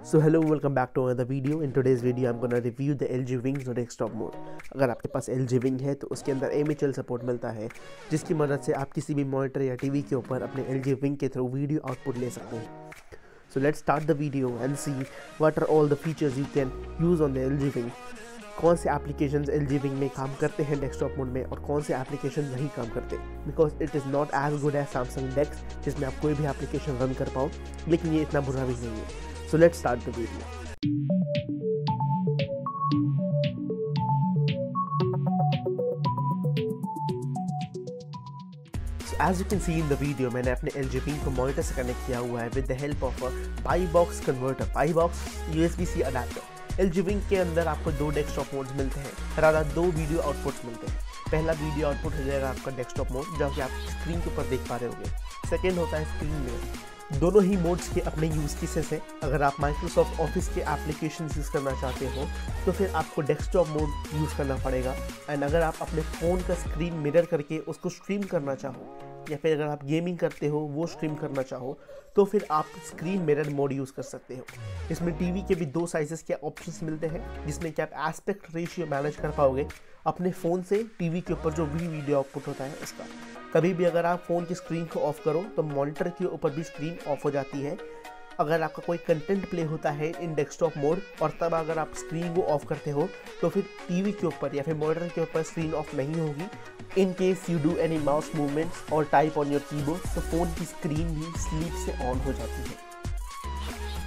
So hello, welcome back to another video. In today's video I'm gonna review the LG Wings desktop mode. अगर आपके पास LG Wing है तो उसके अंदर MHL support मिलता है, जिसकी मदद से आप किसी भी मॉनिटर या टीवी के ऊपर अपने LG Wing के थ्रू वीडियो आउटपुट ले सकते हैं. So let's start the video and see what are all the features you can use on the LG Wing. कौन से एप्लीकेशंस LG Wing में काम करते हैं डेस्कटॉप मोड में और कौन से एप्लीकेशन नहीं काम करते, because it is not as good as Samsung Dex जिसमें आप कोई भी एप्लीकेशन रन कर पाओ, लेकिन ये इतना बुरा भी नहीं है. So let's start the video. So as you can see in the video, मैंने अपने LG Wing को मॉनिटर से कनेक्ट किया हुआ है with the help of a Pi box converter, Pi box USB-C adapter. LG Wing के अंदर आपको दो डेस्कटॉप मोड्स मिलते हैं, राधा दो वीडियो आउटपुट्स मिलते हैं. पहला वीडियो आउटपुट हो जाएगा आपका डेस्कटॉप मोड, जो कि आप स्क्रीन के ऊपर देख पा रहे होंगे. सेकेंड होता है स्क्रीन में. दोनों ही मोड्स के अपने यूज़ केसेस हैं. अगर आप माइक्रोसॉफ्ट ऑफिस के एप्लीकेशंस यूज़ करना चाहते हो तो फिर आपको डेस्कटॉप मोड यूज़ करना पड़ेगा. एंड अगर आप अपने फ़ोन का स्क्रीन मिरर करके उसको स्ट्रीम करना चाहो, या फिर अगर आप गेमिंग करते हो वो स्ट्रीम करना चाहो, तो फिर आप स्क्रीन मिरर मोड यूज़ कर सकते हो. इसमें टीवी के भी दो साइजेस के ऑप्शंस मिलते हैं, जिसमें कि आप एस्पेक्ट रेशियो मैनेज कर पाओगे अपने फ़ोन से टीवी के ऊपर जो भी वीडियो आउटपुट होता है उसका. कभी भी अगर आप फ़ोन की स्क्रीन को ऑफ करो तो मॉनिटर के ऊपर भी स्क्रीन ऑफ हो जाती है. अगर आपका कोई कंटेंट प्ले होता है इन डेस्कटॉप मोड और तब अगर आप स्क्रीन को ऑफ करते हो तो फिर टीवी के ऊपर या फिर मॉनिटर के ऊपर स्क्रीन ऑफ नहीं होगी. In case you do any mouse movements और टाइप ऑन योर कीबोर्ड तो फ़ोन की स्क्रीन भी स्लीप से ऑन हो जाती है.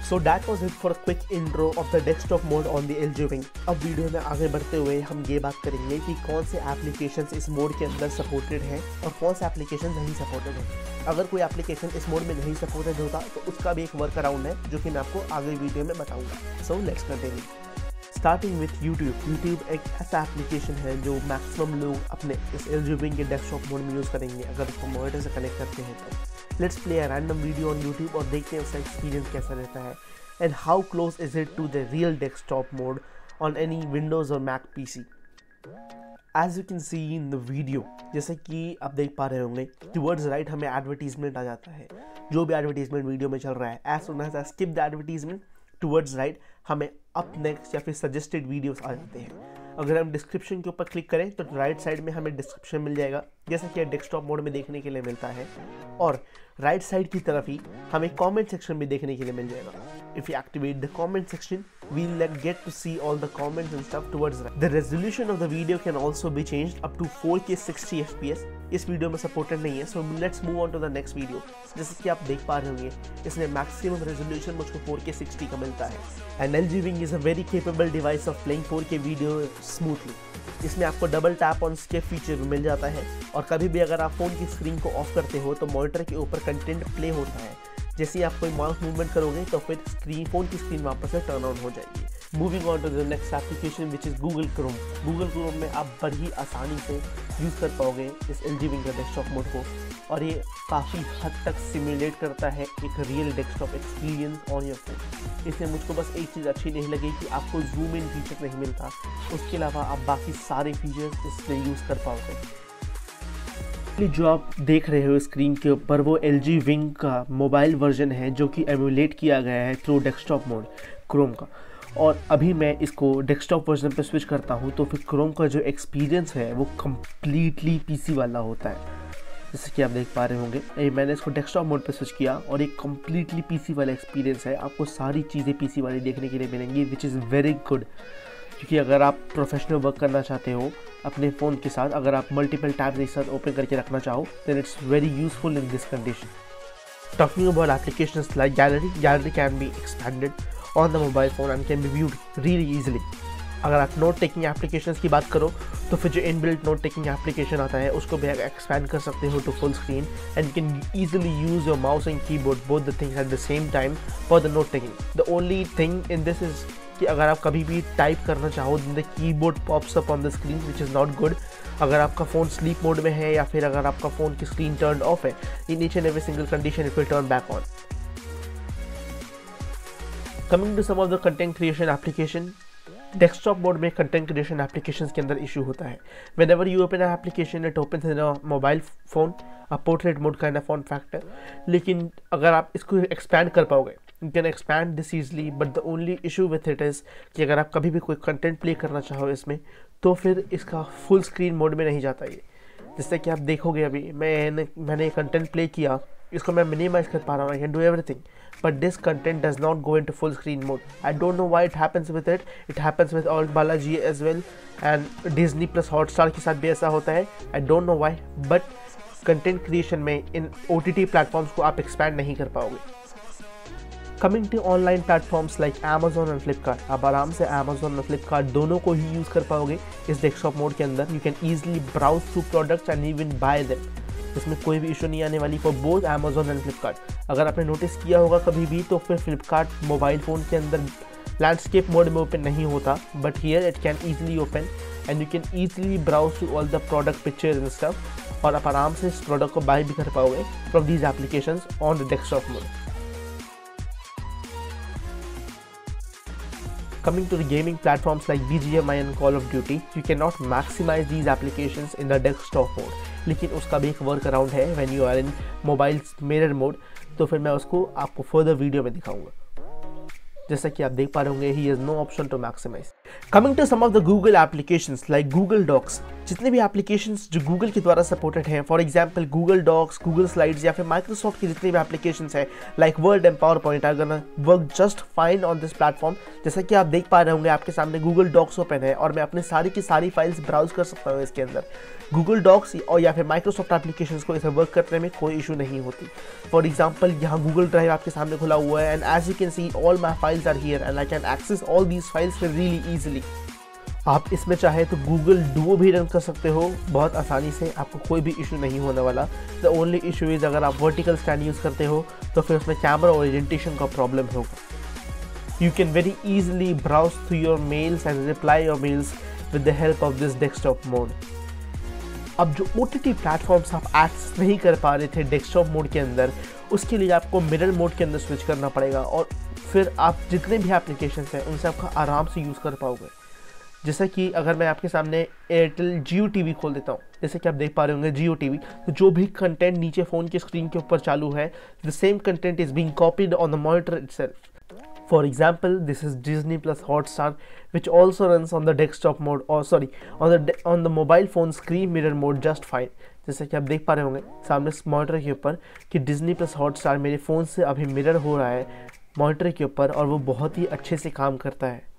So that was it for a quick intro of the desktop mode on the LG Wing. अब video में आगे बढ़ते हुए हम ये बात करेंगे कि कौन से एप्लीकेशंस इस मोड के अंदर सपोर्टेड हैं और कौन से एप्लीकेशन नहीं सपोर्टेड हैं. अगर कोई एप्लीकेशन इस मोड में नहीं सपोर्टेड होता तो उसका भी एक वर्क अराउंड है, जो कि मैं आपको आगे वीडियो में बताऊंगा. So let's continue. Starting with YouTube. YouTube एक ऐसा एप्लीकेशन है जो मैक्सिमम लोग अपने इस LG Wing के डेस्कटॉप मोड में यूज़ करेंगे अगर उसको मॉनिटर से कनेक्ट करते हैं तो. Let's play a random video on YouTube और देखते हैं उसका एक्सपीरियंस कैसा रहता है and how close is it to the real desktop mode on any Windows और Mac PC. As you can see in the video, जैसे कि आप देख पा रहे होंगे, टुवर्ड्स राइट हमें एडवर्टीजमेंट आ जाता है. जो भी एडवर्टीजमेंट वीडियो में चल रहा है, as soon as skip the advertisement, towards right हमें अप नेक्स्ट या फिर सजेस्टेड वीडियोस आ जाते हैं. अगर हम डिस्क्रिप्शन के ऊपर क्लिक करें तो राइट साइड में हमें डिस्क्रिप्शन मिल जाएगा, जैसा कि डेस्कटॉप मोड में देखने के लिए मिलता है. और राइट साइड की तरफ ही हमें कमेंट सेक्शन भी देखने के लिए मिल जाएगा. If you activate the comment section, we'll get to see all the comments and stuff towards right. The resolution of the video can also be changed up to 4K 60 FPS. इस video में supported नहीं है, so let's move on to the next video. जैसे कि आप देख पा रहे होंगे, इसमें मैक्सिमम रेजोल्यूशन मुझको 4K 60 का मिलता है. And LG Wing is a very capable device of playing 4K video smoothly. इसमें आपको double tap on escape feature भी मिल जाता है, और कभी भी अगर आप फ़ोन की स्क्रीन को ऑफ करते हो तो मॉनिटर के ऊपर कंटेंट प्ले होता है. जैसे ही आप कोई माउस मूवमेंट करोगे तो फिर फ़ोन की स्क्रीन वापस से टर्न ऑन हो जाएगी. Moving on to the next application which is Google Chrome. Google Chrome में आप बड़ी आसानी से यूज़ कर पाओगे इस LG Wing का डेस्कटॉप मोड को, और ये काफ़ी हद तक सिमुलेट करता है एक real desktop experience on your phone. इसमें मुझको बस एक चीज़ अच्छी नहीं लगी कि आपको जूम इन फीचर नहीं मिलता. उसके अलावा आप बाकी सारे फीचर्स इसमें यूज़ कर पाओगे. जो आप देख रहे हो स्क्रीन के ऊपर वो LG Wing का मोबाइल वर्जन है, जो कि एमुलेट किया गया है थ्रू डेस्कटॉप मोड क्रोम का. और अभी मैं इसको डेस्कटॉप वर्जन पे स्विच करता हूँ तो फिर क्रोम का जो एक्सपीरियंस है वो कम्प्लीटली PC वाला होता है. जैसे कि आप देख पा रहे होंगे, मैंने इसको डेस्कटॉप मोड पे स्विच किया और एक कम्प्लीटली PC वाला एक्सपीरियंस है. आपको सारी चीज़ें PC वाली देखने के लिए मिलेंगी, विच इज़ वेरी गुड. क्योंकि अगर आप प्रोफेशनल वर्क करना चाहते हो अपने फ़ोन के साथ, अगर आप मल्टीपल टैब्स एक साथ ओपन करके रखना चाहो, then it's very useful in this condition. Talking about applications like gallery can be expanded on the mobile phone and can be viewed really easily. अगर आप नोट टेकिंग एप्लीकेशंस की बात करो तो फिर जो इनबिल्ट नोट टेकिंग एप्लीकेशन आता है उसको भी एक्सपैंड कर सकते हो to full screen, and you can easily use your mouse and keyboard both the things at the same time for the note taking. The only thing in this is कि अगर आप कभी भी टाइप करना चाहो the keyboard pops up on the screen, which is not good. अगर आपका phone sleep mode में है या फिर अगर आपका फ़ोन की स्क्रीन टर्न ऑफ है, in each and every single condition it will turn back on. Coming to some of the content creation application. Desktop mode में कंटेंट क्रिएशन एप्लीकेशंस के अंदर इशू होता है. Whenever you open a application it opens in a mobile phone, a portrait mode kind of form factor. लेकिन अगर आप इसको expand कर पाओगे you can expand this easily, but the only issue with it is कि अगर आप कभी भी कोई कंटेंट प्ले करना चाहो इसमें, तो फिर इसका फुल स्क्रीन मोड में नहीं जाता ये। जैसे कि आप देखोगे अभी मैंने कंटेंट प्ले किया, इसको मैं मिनिमाइज कर पा रहा हूँ, I can do everything, but this content does not go into full screen mode. I don't know why it happens with it. It happens with Alt Balaji as well, and Disney Plus Hotstar के साथ भी ऐसा होता है. I don't know why, but content creation में इन OTT platforms को आप expand नहीं कर पाओगे. Coming to online platforms like Amazon and Flipkart, आप आराम से Amazon और Flipkart दोनों को ही यूज़ कर पाओगे इस डेस्कटॉप मोड के अंदर. You can easily browse through products and even buy them. इसमें कोई भी इशू नहीं आने वाली for both Amazon and Flipkart. अगर आपने नोटिस किया होगा कभी भी, तो फिर फ्लिपकार्ट मोबाइल फ़ोन के अंदर लैंडस्केप मोड में ओपन नहीं होता, but here it can easily open and you can easily browse to all the product pictures and stuff, और आप आराम से इस प्रोडक्ट को बाय भी कर पाओगे from these applications on the desktop mode. Coming to the gaming platforms like BGMI and Call of Duty, you cannot maximize these applications in the desktop mode. लेकिन उसका भी एक वर्क अराउंड है when you are in mobile mirror mode, तो फिर मैं उसको आपको फर्दर वीडियो में दिखाऊंगा. जैसा कि आप देख पा रहे होंगे, he has no option to maximize. Coming to some of the Google applications like Google Docs, जितने भी एप्लीकेशंस जो गूगल के द्वारा सपोर्टेड हैं, for example Google Docs, Google Slides या फिर माइक्रोसॉफ्ट की जितनी भी एप्लीकेशंस हैं like Word and PowerPoint, are gonna work just fine on this platform. जैसा कि आप देख पा रहे होंगे, आपके सामने गूगल डॉक्स ओपन है और मैं अपने सारी की सारी फाइल्स ब्राउज कर सकता हूँ इसके अंदर. गूगल डॉक्स और या फिर माइक्रोसॉफ्ट एप्लीकेशंस को इसे वर्क करने में कोई इशू नहीं होती. फॉर एग्जांपल यहाँ गूगल ड्राइव आपके सामने खुला हुआ है and as you can see all my files are here and I can access all these files really easily. आप इसमें चाहे तो गूगल डुओ भी रन कर सकते हो बहुत आसानी से, आपको कोई भी इशू नहीं होने वाला. द ओनली इशू इज़ अगर आप वर्टिकल स्टैंड यूज़ करते हो तो फिर उसमें कैमरा ओरिएंटेशन का प्रॉब्लम होगा. You can very easily browse through your mails and reply your mails with the help of this desktop mode. अब जो OTT प्लेटफॉर्म्स आप एक्सेस नहीं कर पा रहे थे डेस्कटॉप मोड के अंदर, उसके लिए आपको मिरर मोड के अंदर स्विच करना पड़ेगा और फिर आप जितने भी एप्लीकेशंस हैं उनसे आपका आराम से यूज़ कर पाओगे. जैसा कि अगर मैं आपके सामने एयरटेल जियो टीवी खोल देता हूँ, जैसे कि आप देख पा रहे होंगे जियो टीवी, तो जो भी कंटेंट नीचे फ़ोन के स्क्रीन के ऊपर चालू है, the same content is being copied on the monitor itself. For example, this is Disney Plus Hotstar, which also runs on the desktop mode, or sorry, on the mobile phone screen mirror mode just fine. जैसे कि आप देख पा रहे होंगे सामने monitor के ऊपर कि Disney Plus Hotstar मेरे फ़ोन से अभी मिरर हो रहा है मॉनिटर के ऊपर और वो बहुत ही अच्छे से काम करता है.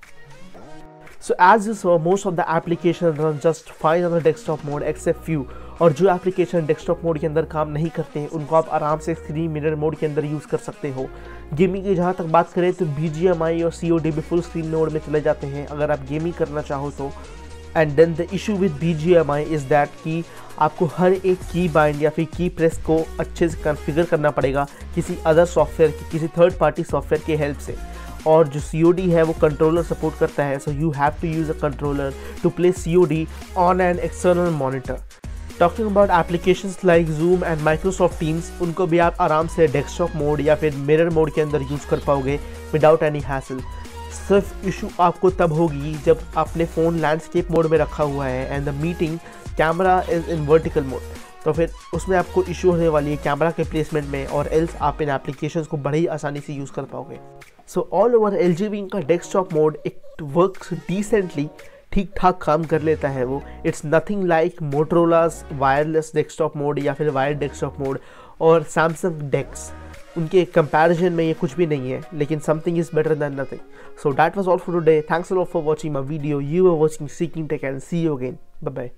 So as you saw, most of the applications run just fine on the desktop mode except few. और जो एप्लीकेशन डेस्कटॉप मोड के अंदर काम नहीं करते हैं उनको आप आराम से स्क्रीन मिरर मोड के अंदर यूज़ कर सकते हो. गेमिंग की जहाँ तक बात करें तो BGMI और COD भी फुल स्क्रीन मोड में चले जाते हैं अगर आप गेमिंग करना चाहो तो. And then the issue with BGMI is that कि आपको हर एक की बाइंड या फिर की प्रेस को अच्छे से कॉन्फ़िगर करना पड़ेगा किसी अदर सॉफ्टवेयर की, किसी थर्ड पार्टी सॉफ्टवेयर की हेल्प से. और जो COD है वो कंट्रोलर सपोर्ट करता है, so you have to use a controller to play COD on an external monitor. Talking about applications like Zoom and Microsoft Teams, उनको भी आप आराम से डेस्कटॉप मोड या फिर मिरर मोड के अंदर यूज़ कर पाओगे विदाउट एनी हैसल. सिर्फ इशू आपको तब होगी जब आपने फ़ोन लैंडस्केप मोड में रखा हुआ है and the meeting camera is in vertical mode, तो फिर उसमें आपको इशू होने वाली है कैमरा के प्लेसमेंट में, और एल्स आप इन एप्लीकेशंस को बड़ी आसानी से यूज़ कर पाओगे. So all over LG Wing का desktop mode it works decently, ठीक ठाक काम कर लेता है वो. It's nothing like Motorola's wireless desktop mode या फिर वायर्ड डेस्कटॉप मोड और सैमसंग डेक्स, उनके कंपैरिजन में ये कुछ भी नहीं है, लेकिन something is better than nothing. So that was all for today. Thanks a lot for watching my video. You are watching Seeking Tech and C you again. Bye bye.